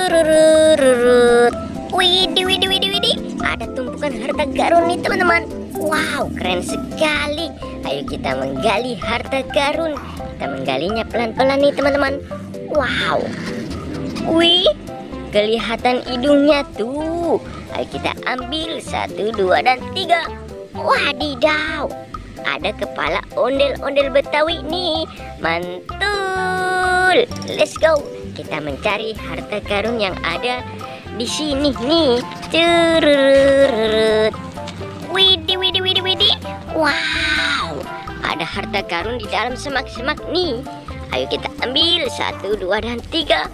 Cururururut. Widih, widih, widih, widih. Ada tumpukan harta karun nih teman-teman. Wow, keren sekali. Ayo kita menggali harta karun. Kita menggalinya pelan-pelan nih teman-teman. Wow. Wih, kelihatan hidungnya tuh. Ayo kita ambil 1, 2, dan 3. Wadidaw, ada kepala ondel-ondel Betawi nih. Mantul. Let's go. Kita mencari harta karun yang ada di sini nih. Cururururut. Widih, widih, widih, widih. Wow, ada harta karun di dalam semak-semak nih. Ayo kita ambil 1, 2, dan 3.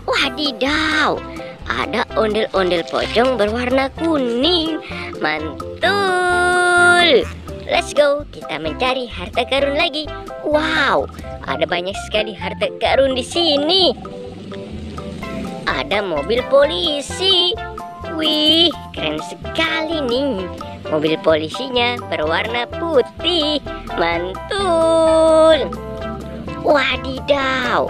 Wadidaw, ada ondel-ondel pocong berwarna kuning. Mantul. Let's go. Kita mencari harta karun lagi. Wow, ada banyak sekali harta karun di sini. Ada mobil polisi. Wih, keren sekali nih. Mobil polisinya berwarna putih. Mantul. Wadidaw,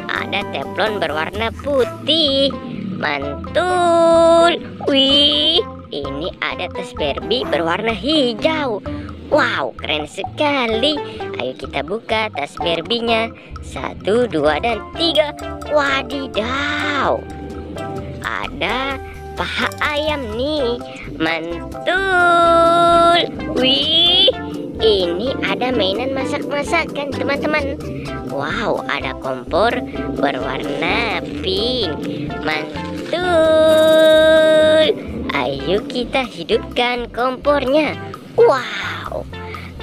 ada teflon berwarna putih. Mantul. Wih, ini ada tas Barbie berwarna hijau. Wow, keren sekali. Ayo kita buka tas Barbie-nya. 1, 2, dan 3. Wadidaw, ada paha ayam nih. Mantul. Wih, ini ada mainan masak-masakan teman-teman. Wow, ada kompor berwarna pink. Mantul. Ayo kita hidupkan kompornya. Wow,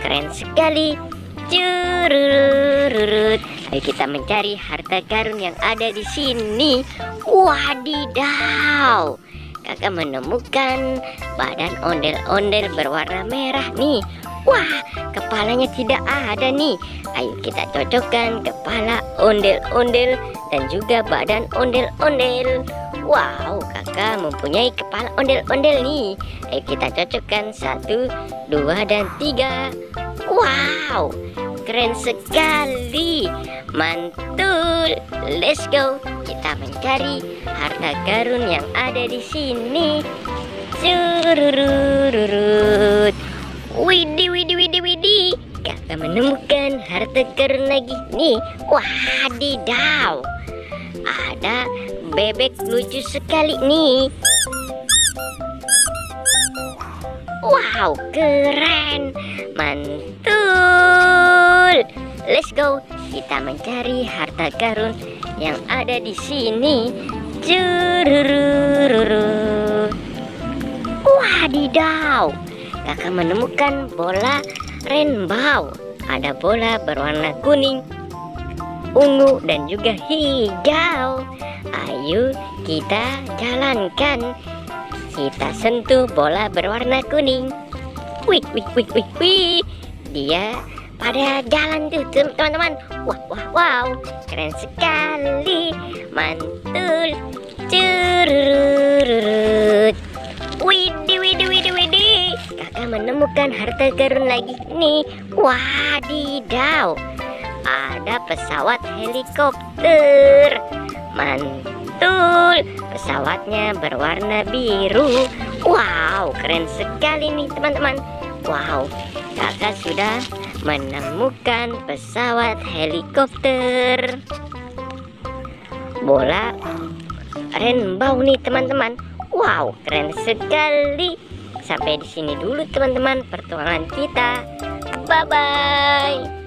keren sekali. Cururururut. Ayo kita mencari harta karun yang ada di sini. Wadidaw, kakak menemukan badan ondel-ondel berwarna merah nih. Wah, kepalanya tidak ada nih. Ayo kita cocokkan kepala ondel-ondel dan juga badan ondel-ondel. Wow, kakak mempunyai kepala ondel-ondel nih. Ayo kita cocokkan 1, 2, dan 3. Wow, keren sekali. Mantul. Let's go. Kita mencari harta karun yang ada di sini. Cururururut. Widih, widih, widih, widih. Kakak menemukan harta karun lagi nih. Wadidaw, ada bebek lucu sekali nih. Wow, keren. Mantul. Let's go. Kita mencari harta karun yang ada di sini. Cururururut. Wadidaw, kakak menemukan bola rainbow. Ada bola berwarna kuning, ungu, dan juga hijau. Ayo kita jalankan. Kita sentuh bola berwarna kuning. Wih, wih, wih, wih, wih. Dia pada jalan tuh teman-teman. Wah, wah, wow, keren sekali. Mantul. Cururururut. Widih, widih, widih, widih. Kakak menemukan harta karun lagi nih. Wadidaw, ada pesawat helikopter. Mantul. Pesawatnya berwarna biru. Wow, keren sekali nih teman-teman. Wow, kakak sudah menemukan pesawat helikopter. Bola rainbow nih teman-teman. Wow, keren sekali. Sampai di sini dulu teman-teman pertualangan kita. Bye bye.